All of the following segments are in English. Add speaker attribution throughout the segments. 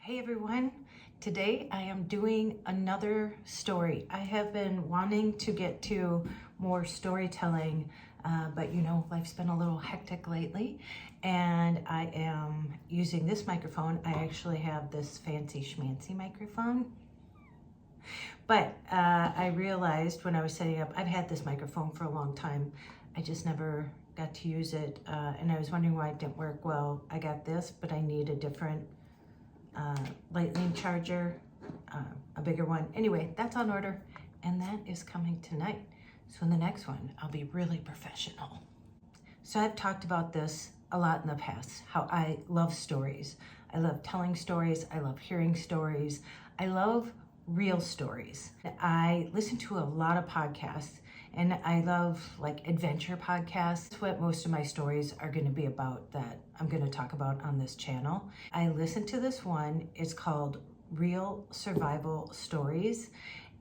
Speaker 1: Hey everyone, today I am doing another story. I have been wanting to get to more storytelling, but you know, life's been a little hectic lately, and I am using this microphone. I actually have this fancy schmancy microphone, but I realized when I was setting up, I've had this microphone for a long time. I just never got to use it, and I was wondering why it didn't work well. I got this, but I need a different lightning charger, a bigger one. Anyway, that's on order, and that is coming tonight. So in the next one, I'll be really professional. So I've talked about this a lot in the past, how I love stories. I love telling stories. I love hearing stories. I love real stories. I listen to a lot of podcasts, and I love like adventure podcasts. That's what most of my stories are going to be about, that I'm going to talk about on this channel. I listened to this one. It's called Real Survival Stories,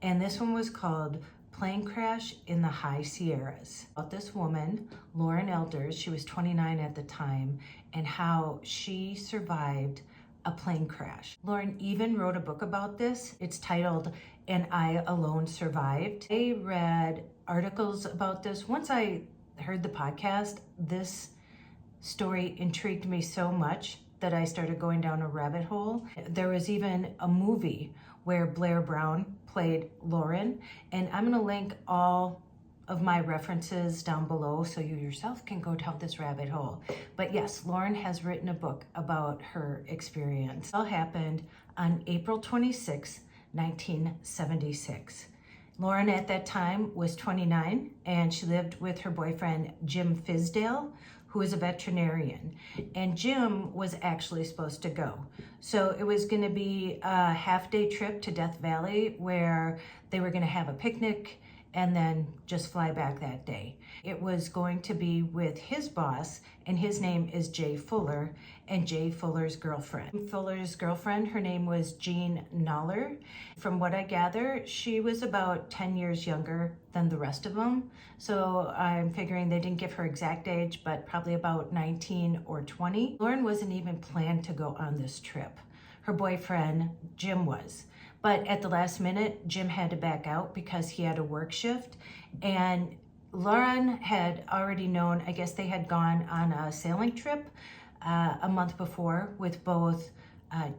Speaker 1: and this one was called Plane Crash in the High Sierras. About this woman, Lauren Elders, she was 29 at the time, and how she survived a plane crash. Lauren even wrote a book about this. It's titled And I Alone Survived. I read articles about this. Once I heard the podcast, this story intrigued me so much that I started going down a rabbit hole. There was even a movie where Blair Brown played Lauren, and I'm gonna link all of my references down below so you yourself can go down this rabbit hole. But yes, Lauren has written a book about her experience. It all happened on April 26, 1976. Lauren at that time was 29, and she lived with her boyfriend, Jim Fisdale, who is a veterinarian. And Jim was actually supposed to go. So it was gonna be a half-day trip to Death Valley where they were gonna have a picnic and then just fly back that day. It was going to be with his boss, and his name is Jay Fuller, and Jay Fuller's girlfriend. Fuller's girlfriend, her name was Jean Noller. From what I gather, she was about 10 years younger than the rest of them. So I'm figuring they didn't give her exact age, but probably about 19 or 20. Lauren wasn't even planned to go on this trip. Her boyfriend, Jim, was. But at the last minute, Jim had to back out because he had a work shift. And Lauren had already known, I guess they had gone on a sailing trip a month before with both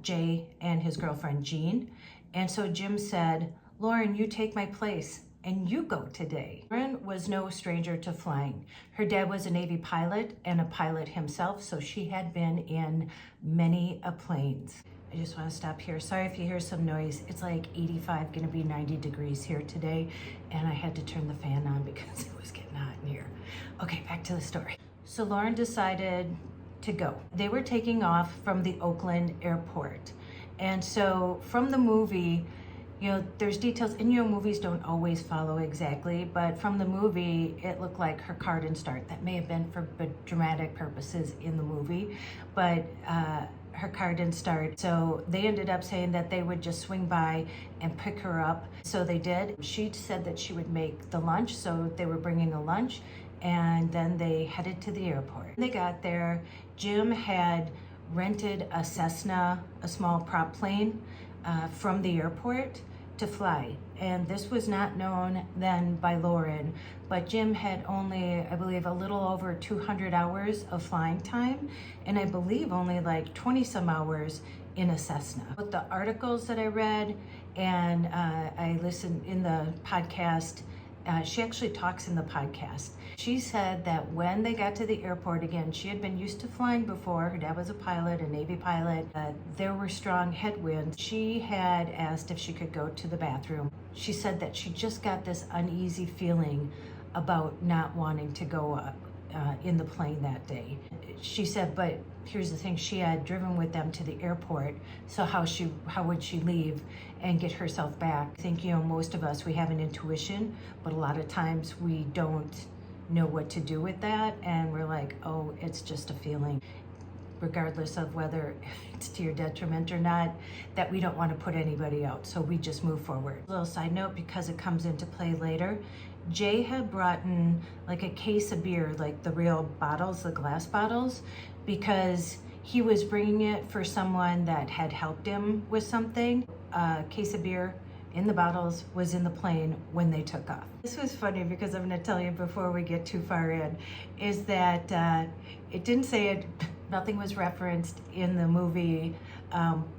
Speaker 1: Jay and his girlfriend, Jean. And so Jim said, "Lauren, you take my place and you go today." Lauren was no stranger to flying. Her dad was a Navy pilot and a pilot himself, so she had been in many planes. I just want to stop here. Sorry if you hear some noise. It's like 85, gonna be 90 degrees here today, and I had to turn the fan on because it was getting hot in here. Okay, back to the story. So Lauren decided to go. They were taking off from the Oakland Airport. And so from the movie, you know, there's details, and you know, movies don't always follow exactly, but from the movie, it looked like her car didn't start. That may have been for dramatic purposes in the movie, but her car didn't start. So they ended up saying that they would just swing by and pick her up. So they did. She said that she would make the lunch, so they were bringing a lunch, and then they headed to the airport. When they got there, Jim had rented a Cessna, a small prop plane, from the airport to fly. And this was not known then by Lauren, but Jim had only, I believe, a little over 200 hours of flying time, and I believe only like 20 some hours in a Cessna. With the articles that I read, and I listened in the podcast, she actually talks in the podcast. She said that when they got to the airport, again, she had been used to flying before. Her dad was a pilot, a Navy pilot. There were strong headwinds. She had asked if she could go to the bathroom. She said that she just got this uneasy feeling about not wanting to go up in the plane that day. She said, but here's the thing, she had driven with them to the airport, so how would she leave and get herself back? I think, you know, most of us, we have an intuition, but a lot of times we don't know what to do with that, and we're like, oh, it's just a feeling, regardless of whether it's to your detriment or not, that we don't want to put anybody out, so we just move forward. A little side note, because it comes into play later, Jay had brought in like a case of beer, like the real bottles, the glass bottles, because He was bringing it for someone that had helped him with something. A case of beer in the bottles was in the plane when they took off. This was funny because I'm going to tell you before we get too far in, is that it didn't say it, nothing was referenced in the movie,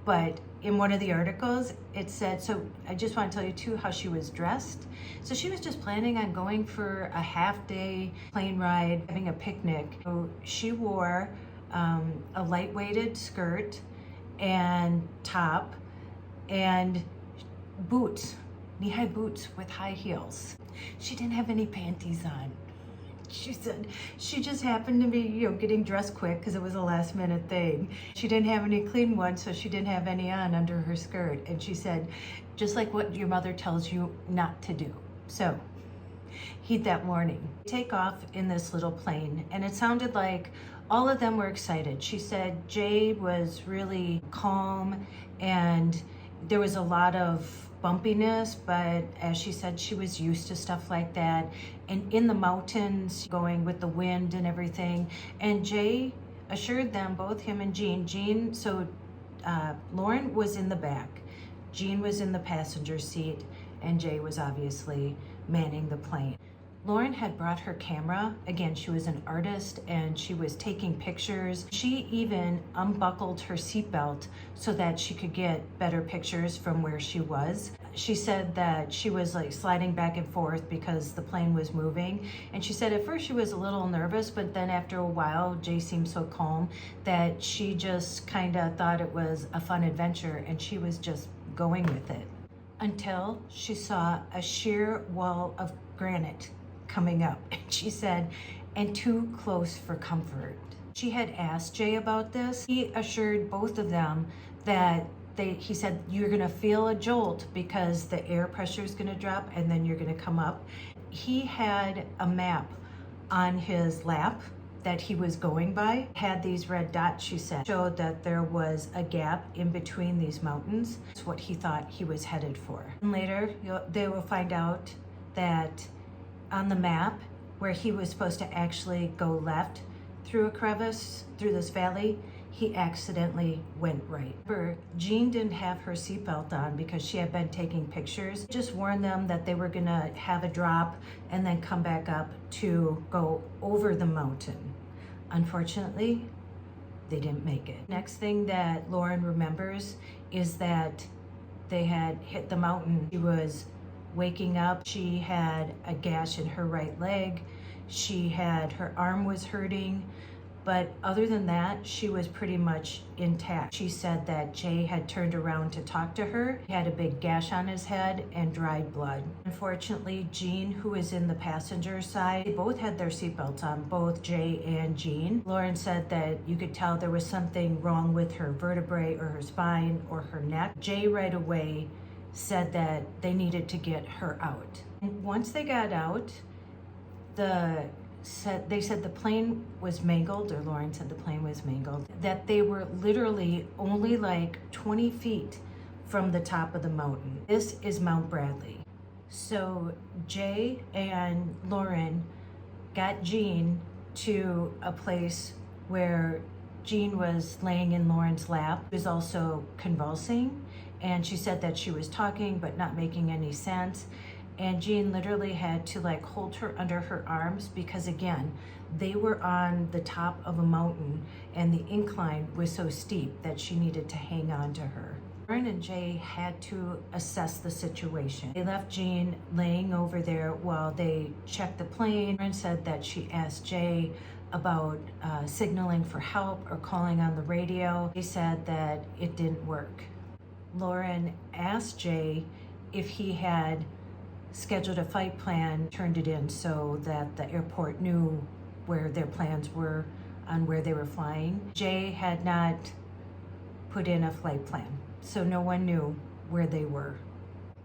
Speaker 1: but in one of the articles it said, so I just want to tell you too how she was dressed. So she was just planning on going for a half-day plane ride, having a picnic. So she wore a light-weighted skirt and top and boots, knee-high boots with high heels. She didn't have any panties on. She said she just happened to be, getting dressed quick because it was a last minute thing. She didn't have any clean ones, so she didn't have any on under her skirt. And she said, just like what your mother tells you not to do. So, heat that morning. Take off in this little plane, and it sounded like all of them were excited. She said Jay was really calm, and there was a lot of bumpiness, but as she said, she was used to stuff like that. And in the mountains, going with the wind and everything. And Jay assured them, both him and Jean, so Lauren was in the back, Jean was in the passenger seat, and Jay was obviously manning the plane. Lauren had brought her camera. Again, she was an artist and she was taking pictures. She even unbuckled her seatbelt so that she could get better pictures from where she was. She said that she was like sliding back and forth because the plane was moving. And she said at first she was a little nervous, but then after a while, Jay seemed so calm that she just kind of thought it was a fun adventure and she was just going with it. Until she saw a sheer wall of granite coming up, and she said, and too close for comfort. She had asked Jay about this. He assured both of them that he said, you're gonna feel a jolt because the air pressure is gonna drop and then you're gonna come up. He had a map on his lap that he was going by, had these red dots, she said, showed that there was a gap in between these mountains. That's what he thought he was headed for. And later, they will find out that on the map where he was supposed to actually go left through a crevice, through this valley, he accidentally went right. Jean didn't have her seatbelt on because she had been taking pictures. Just warned them that they were gonna have a drop and then come back up to go over the mountain. Unfortunately, they didn't make it. Next thing that Lauren remembers is that they had hit the mountain. She was waking up. She had a gash in her right leg. Her arm was hurting. But other than that, she was pretty much intact. She said that Jay had turned around to talk to her. He had a big gash on his head and dried blood. Unfortunately, Jean, who was in the passenger side, they both had their seatbelts on, both Jay and Jean. Lauren said that you could tell there was something wrong with her vertebrae or her spine or her neck. Jay right away said that they needed to get her out. And once they got out, they said the plane was mangled, or Lauren said the plane was mangled, that they were literally only like 20 feet from the top of the mountain. This is Mount Bradley. So Jay and Lauren got Jean to a place where Jean was laying in Lauren's lap. She was also convulsing, and she said that she was talking but not making any sense. And Jean literally had to like hold her under her arms because again, they were on the top of a mountain and the incline was so steep that she needed to hang on to her. Lauren and Jay had to assess the situation. They left Jean laying over there while they checked the plane. Lauren said that she asked Jay about signaling for help or calling on the radio. He said that it didn't work. Lauren asked Jay if he had scheduled a flight plan, turned it in so that the airport knew where their plans were on where they were flying. Jay had not put in a flight plan, so no one knew where they were.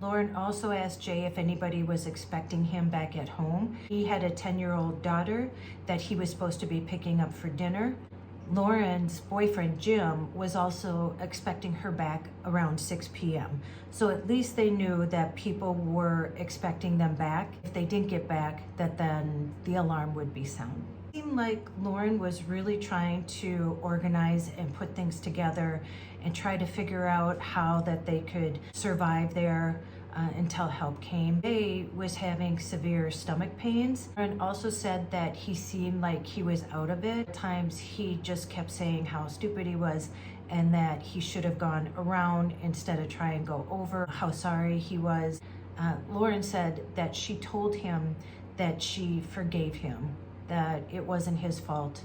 Speaker 1: Lauren also asked Jay if anybody was expecting him back at home. He had a 10-year-old daughter that he was supposed to be picking up for dinner. Lauren's boyfriend, Jim, was also expecting her back around 6 p.m. So at least they knew that people were expecting them back. If they didn't get back, that then the alarm would be sound. It seemed like Lauren was really trying to organize and put things together and try to figure out how that they could survive there until help came. Jay was having severe stomach pains and also said that he seemed like he was out of it. At times he just kept saying how stupid he was and that he should have gone around instead of try and go over, how sorry he was. Lauren said that she told him that she forgave him, that it wasn't his fault,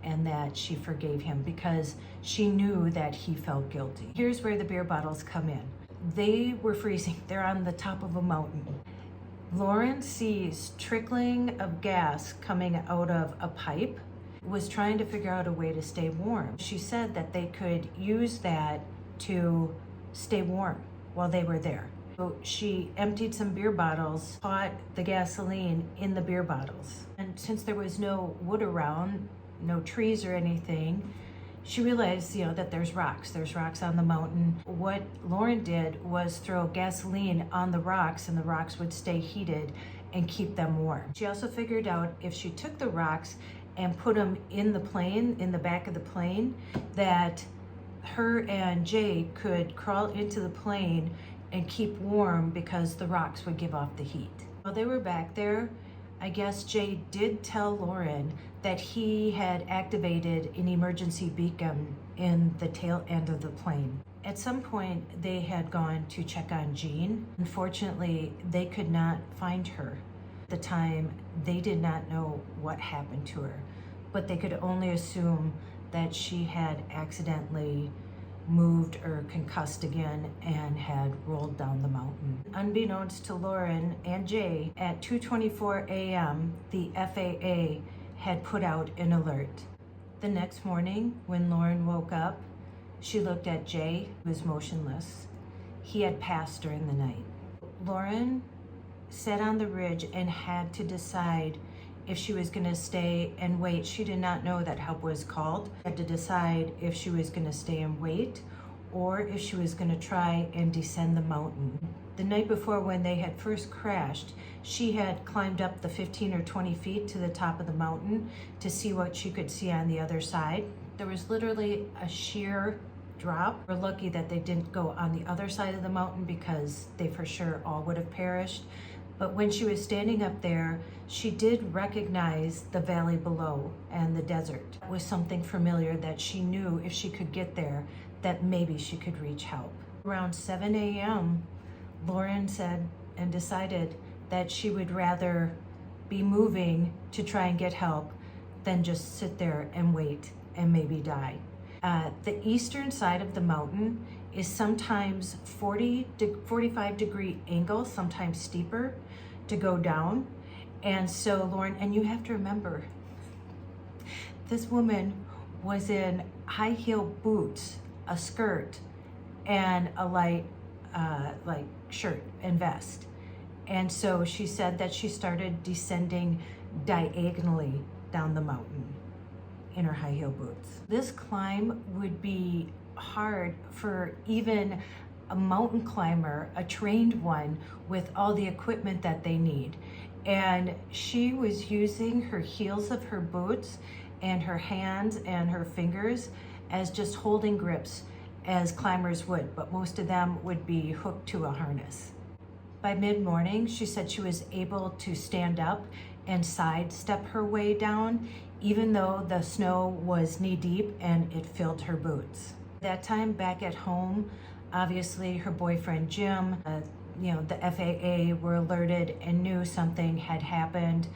Speaker 1: and that she forgave him because she knew that he felt guilty. Here's where the beer bottles come in. They were freezing. They're on the top of a mountain. Lauren sees trickling of gas coming out of a pipe, was trying to figure out a way to stay warm. She said that they could use that to stay warm while they were there. So she emptied some beer bottles, caught the gasoline in the beer bottles. And since there was no wood around, no trees or anything, she realized, that there's rocks on the mountain. What Lauren did was throw gasoline on the rocks and the rocks would stay heated and keep them warm. She also figured out if she took the rocks and put them in the plane, in the back of the plane, that her and Jay could crawl into the plane and keep warm because the rocks would give off the heat. While they were back there, I guess Jay did tell Lauren that he had activated an emergency beacon in the tail end of the plane. At some point, they had gone to check on Jean. Unfortunately, they could not find her. At the time, they did not know what happened to her, but they could only assume that she had accidentally moved or concussed again and had rolled down the mountain. Unbeknownst to Lauren and Jay, at 2:24 a.m., the FAA had put out an alert. The next morning, when Lauren woke up, she looked at Jay, who was motionless. He had passed during the night. Lauren sat on the ridge and had to decide if she was going to stay and wait. She did not know that help was called. She had to decide if she was going to stay and wait or if she was going to try and descend the mountain. The night before, when they had first crashed, she had climbed up the 15 or 20 feet to the top of the mountain to see what she could see on the other side. There was literally a sheer drop. We're lucky that they didn't go on the other side of the mountain because they for sure all would have perished. But when she was standing up there, she did recognize the valley below and the desert. It was something familiar that she knew if she could get there, that maybe she could reach help. Around 7 a.m., Lauren said and decided that she would rather be moving to try and get help than just sit there and wait and maybe die. The eastern side of the mountain is sometimes 40 to 45 degree angle, sometimes steeper to go down. And so Lauren, and you have to remember, this woman was in high heel boots, a skirt, and a light shirt and vest. And so she said that she started descending diagonally down the mountain in her high heel boots. This climb would be hard for even a mountain climber, a trained one, with all the equipment that they need. And she was using her heels of her boots and her hands and her fingers as just holding grips as climbers would, but most of them would be hooked to a harness. By mid-morning, she said she was able to stand up and sidestep her way down, even though the snow was knee-deep and it filled her boots. That time back at home, obviously her boyfriend Jim, the FAA were alerted and knew something had happened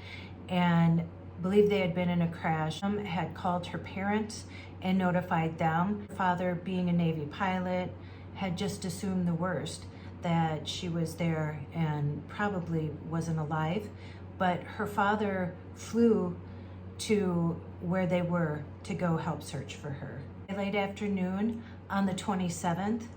Speaker 1: and believed they had been in a crash. Had called her parents and notified them. Her father, being a Navy pilot, had just assumed the worst, that she was there and probably wasn't alive. But her father flew to where they were to go help search for her. Late afternoon on the 27th,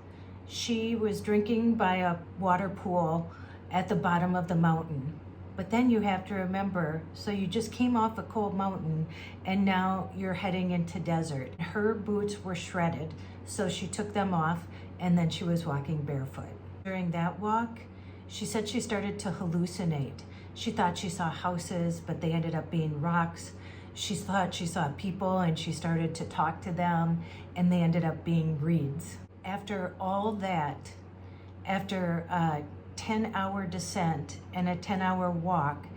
Speaker 1: she was drinking by a water pool at the bottom of the mountain. But then you have to remember, so you just came off a cold mountain and now you're heading into desert. Her boots were shredded, so she took them off and then she was walking barefoot. During that walk, she said she started to hallucinate. She thought she saw houses, but they ended up being rocks. She thought she saw people and she started to talk to them, and they ended up being reeds. After all that, after a 10-hour descent and a 10-hour walk,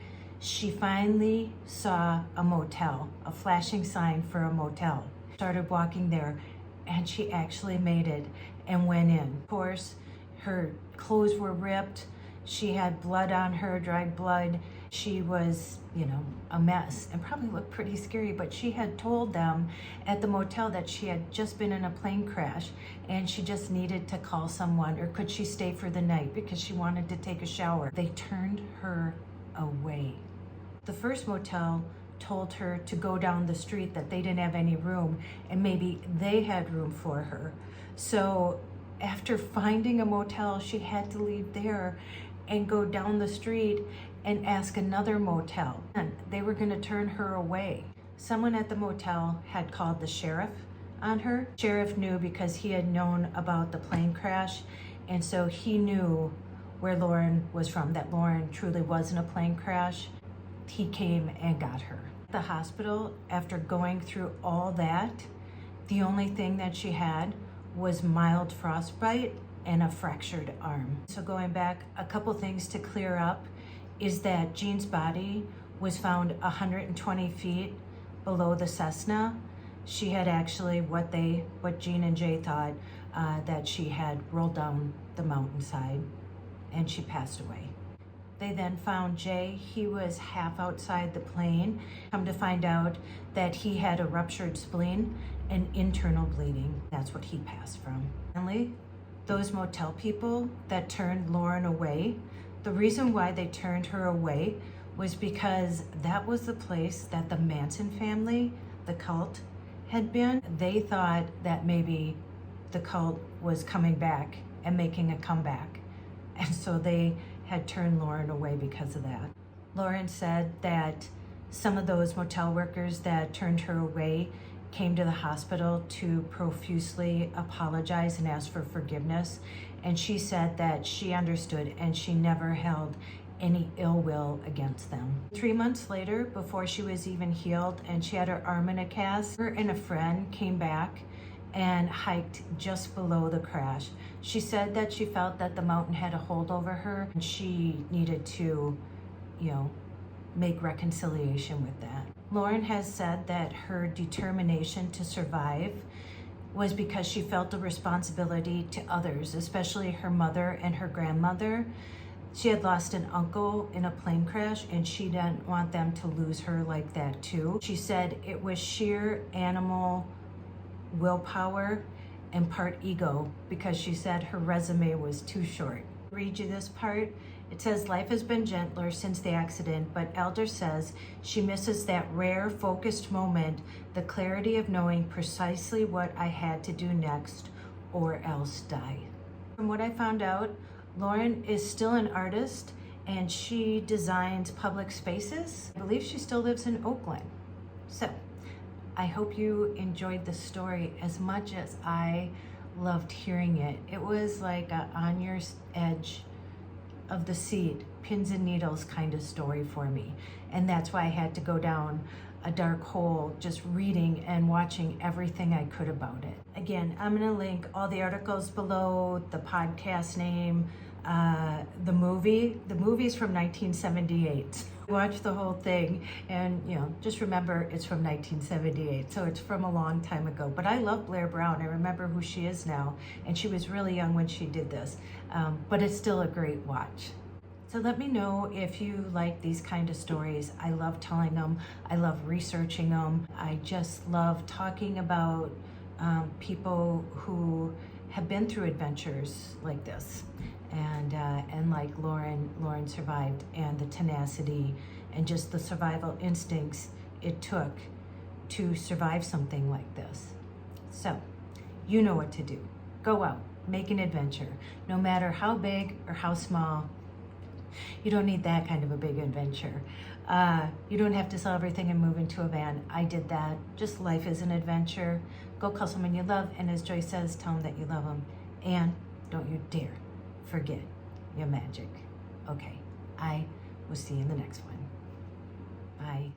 Speaker 1: she finally saw a motel, a flashing sign for a motel. Started walking there, and she actually made it and went in. Of course, her clothes were ripped. She had blood on her, dried blood. She was, a mess and probably looked pretty scary, but she had told them at the motel that she had just been in a plane crash and she just needed to call someone, or could she stay for the night because she wanted to take a shower. They turned her away. The first motel told her to go down the street, that they didn't have any room and maybe they had room for her. So after finding a motel, she had to leave there and go down the street and ask another motel. And they were gonna turn her away. Someone at the motel had called the sheriff on her. Sheriff knew because he had known about the plane crash, and so he knew where Lauren was from, that Lauren truly was in a plane crash. He came and got her. At the hospital, after going through all that, the only thing that she had was mild frostbite and a fractured arm. So going back, a couple things to clear up is that Jean's body was found 120 feet below the Cessna. She had actually, what Jean and Jay thought, that she had rolled down the mountainside and she passed away. They then found Jay. He was half outside the plane. Come to find out that he had a ruptured spleen and internal bleeding. That's what he passed from. Finally, those motel people that turned Lauren away, the reason why they turned her away was because that was the place that the Manson family, the cult, had been. They thought that maybe the cult was coming back and making a comeback. And so they had turned Lauren away because of that. Lauren said that some of those motel workers that turned her away came to the hospital to profusely apologize and ask for forgiveness. And she said that she understood and she never held any ill will against them. 3 months later, before she was even healed and she had her arm in a cast, her and a friend came back and hiked just below the crash. She said that she felt that the mountain had a hold over her and she needed to, make reconciliation with that. Lauren has said that her determination to survive was because she felt a responsibility to others, especially her mother and her grandmother. She had lost an uncle in a plane crash and she didn't want them to lose her like that too. She said it was sheer animal willpower and part ego, because she said her resume was too short. I'll read you this part. It says, life has been gentler since the accident, but Elder says she misses that rare, focused moment, the clarity of knowing precisely what I had to do next or else die. From what I found out, Lauren is still an artist and she designs public spaces. I believe she still lives in Oakland. So I hope you enjoyed the story as much as I loved hearing it. It was like a on your edge of the seat, pins and needles kind of story for me. And that's why I had to go down a dark hole just reading and watching everything I could about it. Again, I'm gonna link all the articles below, the podcast name, the movie. The movie's from 1978. Watch the whole thing and just remember it's from 1978, so it's from a long time ago. But I love Blair Brown. I remember who she is now, and she was really young when she did this, but it's still a great watch. So let me know if you like these kind of stories. I love telling them. I love researching them. I just love talking about people who have been through adventures like this. And like Lauren survived, and the tenacity and just the survival instincts it took to survive something like this. So, you know what to do. Go out, make an adventure, no matter how big or how small. You don't need that kind of a big adventure. You don't have to sell everything and move into a van. I did that. Just life is an adventure. Go call someone you love, and as Joy says, tell them that you love them. And don't you dare forget your magic. Okay, I will see you in the next one. Bye.